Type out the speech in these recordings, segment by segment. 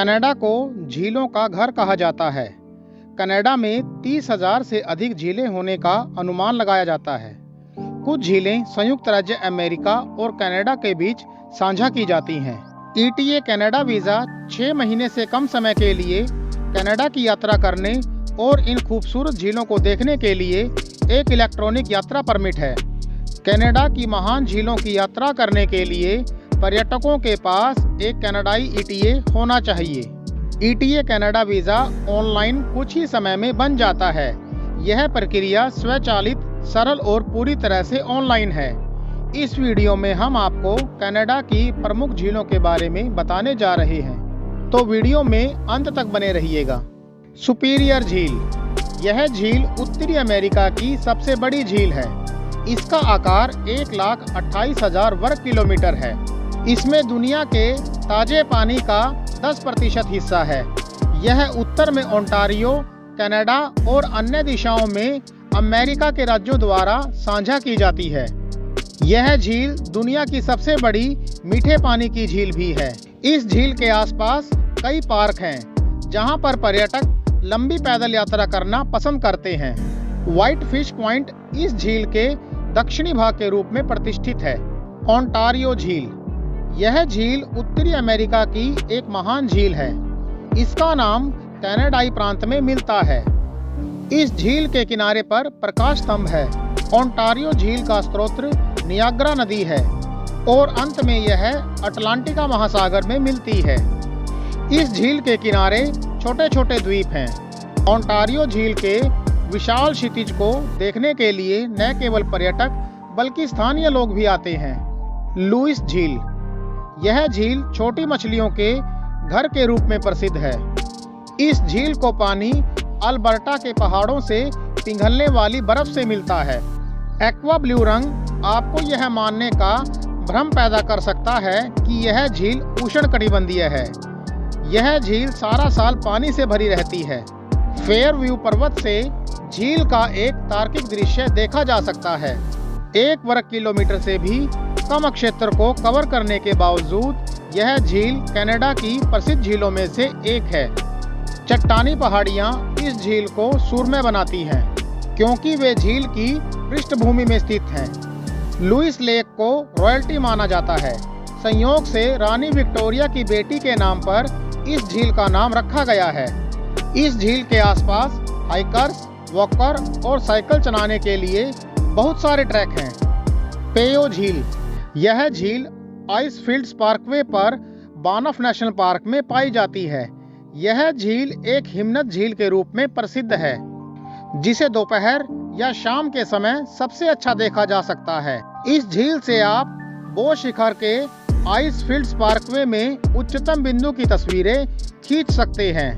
Canada को झीलों का घर कहा जाता है। कनाडा में 30,000 से अधिक झीलें होने का अनुमान लगाया जाता है। कुछ झीलें संयुक्त राज्य अमेरिका और कनाडा के बीच साझा की जाती हैं। ETA कनाडा वीज़ा 6 महीने से कम समय के लिए कनाडा की यात्रा करने और इन खूबसूरत झीलों को देखने के लिए एक इलेक्ट्रॉनिक यात्रा परमिट है। कनाडा की महान झीलों की यात्रा करने के लिए पर्यटकों के पास एक कनाडाई ETA होना चाहिए। ETA कनाडा वीज़ा ऑनलाइन कुछ ही समय में बन जाता है। यह प्रक्रिया स्वचालित, सरल और पूरी तरह से ऑनलाइन है। इस वीडियो में हम आपको कनाडा की प्रमुख झीलों के बारे में बताने जा रहे हैं, तो वीडियो में अंत तक बने रहिएगा। सुपीरियर झील। यह झील उत्तरी अमेरिका की सबसे बड़ी झील है। इसका आकार 1,28,000 वर्ग किलोमीटर है। इसमें दुनिया के ताजे पानी का 10% हिस्सा है। यह उत्तर में ओंटारियो, कनाडा और अन्य दिशाओं में अमेरिका के राज्यों द्वारा साझा की जाती है। यह झील दुनिया की सबसे बड़ी मीठे पानी की झील भी है। इस झील के आसपास कई पार्क हैं, जहां पर पर्यटक लंबी पैदल यात्रा करना पसंद करते हैं। व्हाइट फिश पॉइंट इस झील के दक्षिणी भाग के रूप में प्रतिष्ठित है। ओंटारियो झील। यह झील उत्तरी अमेरिका की एक महान झील है। इसका नाम कनाडाई प्रांत में मिलता है। इस झील के किनारे पर प्रकाश स्तंभ है। ओंटारियो झील का स्रोत नियाग्रा नदी है और अंत में यह अटलांटिका महासागर में मिलती है। इस झील के किनारे छोटे छोटे द्वीप हैं। ओंटारियो झील के विशाल क्षितिज को देखने के लिए न केवल पर्यटक बल्कि स्थानीय लोग भी आते हैं। लुईस झील। यह झील छोटी मछलियों के घर के रूप में प्रसिद्ध है। इस झील को पानी अल्बर्टा के पहाड़ों से पिघलने वाली बर्फ से मिलता है। एक्वा ब्लू रंग आपको यह मानने का भ्रम पैदा कर सकता है कि यह झील उष्णकटिबंधीय है। यह झील सारा साल पानी से भरी रहती है। फेयरव्यू पर्वत से झील का एक तार्किक दृश्य देखा जा सकता है। 1 वर्ग किलोमीटर से भी कम क्षेत्र को कवर करने के बावजूद यह झील कनाडा की प्रसिद्ध झीलों में से एक है। चट्टानी पहाड़ियाँ इस झील को सुरम्य बनाती हैं, क्योंकि वे झील की पृष्ठभूमि में स्थित हैं। लुईस लेक को रॉयल्टी माना जाता है। संयोग से रानी विक्टोरिया की बेटी के नाम पर इस झील का नाम रखा गया है। इस झील के आसपास हाइकर्स, वॉकर और साइकिल चलाने के लिए बहुत सारे ट्रैक हैं। पेयो झील। यह झील आइसफील्ड्स पार्कवे पर बानफ नेशनल पार्क में पाई जाती है। यह झील एक हिमनद झील के रूप में प्रसिद्ध है, जिसे दोपहर या शाम के समय सबसे अच्छा देखा जा सकता है। इस झील से आप बो शिखर के आइसफील्ड्स पार्कवे में उच्चतम बिंदु की तस्वीरें खींच सकते हैं।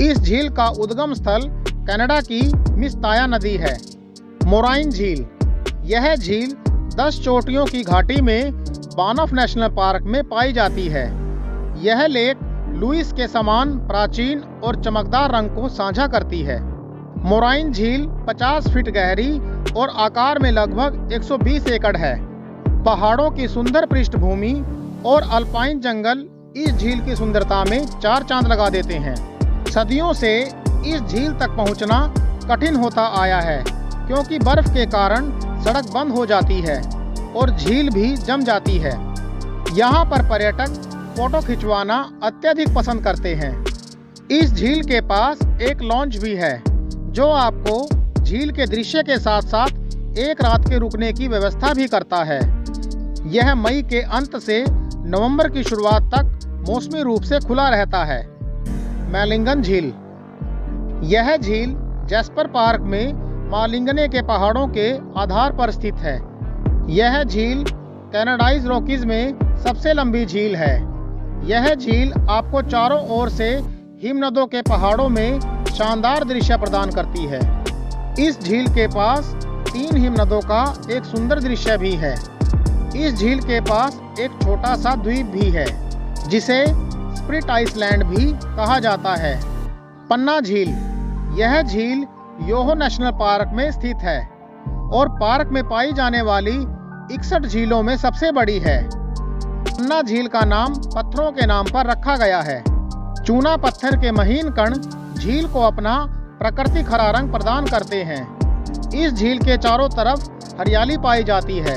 इस झील का उद्गम स्थल कनाडा की मिस्ताया नदी है। मोराइन झील। यह झील 10 चोटियों की घाटी में बानफ नेशनल पार्क में पाई जाती है। यह लेक लुईस के समान प्राचीन और चमकदार रंग को साझा करती है। मोराइन झील 50 फीट गहरी और आकार में लगभग 120 एकड़ है। पहाड़ों की सुंदर पृष्ठभूमि और अल्पाइन जंगल इस झील की सुंदरता में 4 चांद लगा देते हैं। सदियों से इस झील तक पहुंचना कठिन होता आया है, क्योंकि बर्फ के कारण सड़क बंद हो जाती है और झील भी जम जाती है। यहाँ पर पर्यटक फोटो खिंचवाना अत्यधिक पसंद करते हैं। इस झील के पास एक लॉन्च भी है, जो आपको झील के दृश्य के साथ साथ एक रात के रुकने की व्यवस्था भी करता है। यह मई के अंत से नवंबर की शुरुआत तक मौसमी रूप से खुला रहता है। मैलिंगन झील। यह झील जैस्पर पार्क में मालिंगने के पहाड़ों के आधार पर स्थित है। यह झील कनाडाई रॉकीज में सबसे लंबी झील है। यह झील आपको चारों ओर से हिमनदों के पहाड़ों में शानदार दृश्य प्रदान करती है। इस झील के पास 3 हिमनदों का एक सुंदर दृश्य भी है। इस झील के पास एक छोटा सा द्वीप भी है, जिसे स्प्रिट आइसलैंड भी कहा जाता है। पन्ना झील। यह झील योहो नेशनल पार्क में स्थित है और पार्क में पाई जाने वाली 61 झीलों में सबसे बड़ी है। पन्ना झील का नाम पत्थरों के नाम पर रखा गया है। चूना पत्थर के महीन कण झील को अपना प्राकृतिक हरा रंग प्रदान करते हैं। इस झील के चारों तरफ हरियाली पाई जाती है।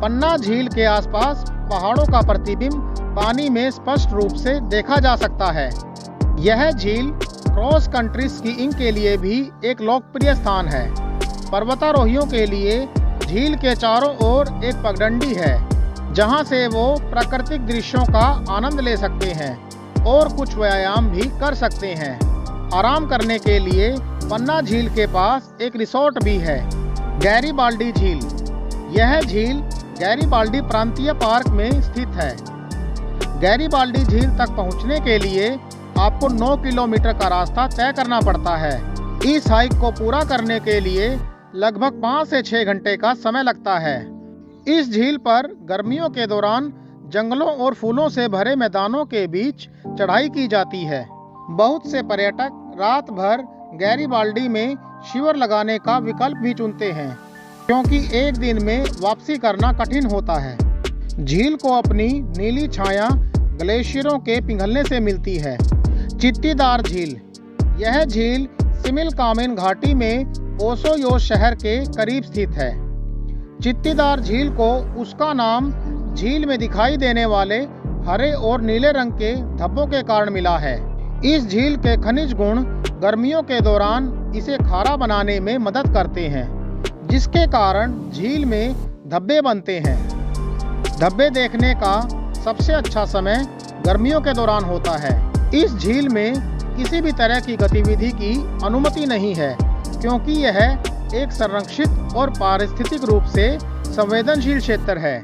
पन्ना झील के आसपास पहाड़ों का प्रतिबिंब पानी में स्पष्ट रूप से देखा जा सकता है। यह झील क्रॉस कंट्री स्कीइंग के लिए भी एक लोकप्रिय स्थान है। पर्वतारोहियों के लिए झील के चारों ओर एक पगडंडी है, जहां से वो प्राकृतिक दृश्यों का आनंद ले सकते हैं और कुछ व्यायाम भी कर सकते हैं। आराम करने के लिए पन्ना झील के पास एक रिसोर्ट भी है, गैरीबाल्डी झील। यह झील गैरीबाल्डी प्रांतीय पार्क में स्थित है। गैरीबाल्डी झील तक पहुंचने के लिए आपको 9 किलोमीटर का रास्ता तय करना पड़ता है। इस हाइक को पूरा करने के लिए लगभग 5 से 6 घंटे का समय लगता है। इस झील पर गर्मियों के दौरान जंगलों और फूलों से भरे मैदानों के बीच चढ़ाई की जाती है। बहुत से पर्यटक रात भर गैरीबाल्डी में शिविर लगाने का विकल्प भी चुनते हैं, क्योंकि एक दिन में वापसी करना कठिन होता है। झील को अपनी नीली छाया ग्लेशियरों के पिघलने से मिलती है। चित्तीदार झील। यह झील सिमिलकामेन घाटी में ओसोयोस शहर के करीब स्थित है। चित्तीदार झील को उसका नाम झील में दिखाई देने वाले हरे और नीले रंग के धब्बों के कारण मिला है। इस झील के खनिज गुण गर्मियों के दौरान इसे खारा बनाने में मदद करते हैं, जिसके कारण झील में धब्बे बनते हैं। धब्बे देखने का सबसे अच्छा समय गर्मियों के दौरान होता है। इस झील में किसी भी तरह की गतिविधि की अनुमति नहीं है, क्योंकि यह एक संरक्षित और पारिस्थितिक रूप से संवेदनशील क्षेत्र है।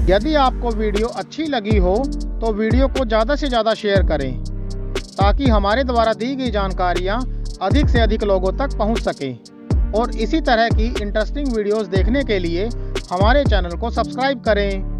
यदि आपको वीडियो अच्छी लगी हो तो वीडियो को ज़्यादा से ज़्यादा शेयर करें, ताकि हमारे द्वारा दी गई जानकारियाँ अधिक से अधिक लोगों तक पहुँच सकें। और इसी तरह की इंटरेस्टिंग वीडियोस देखने के लिए हमारे चैनल को सब्सक्राइब करें।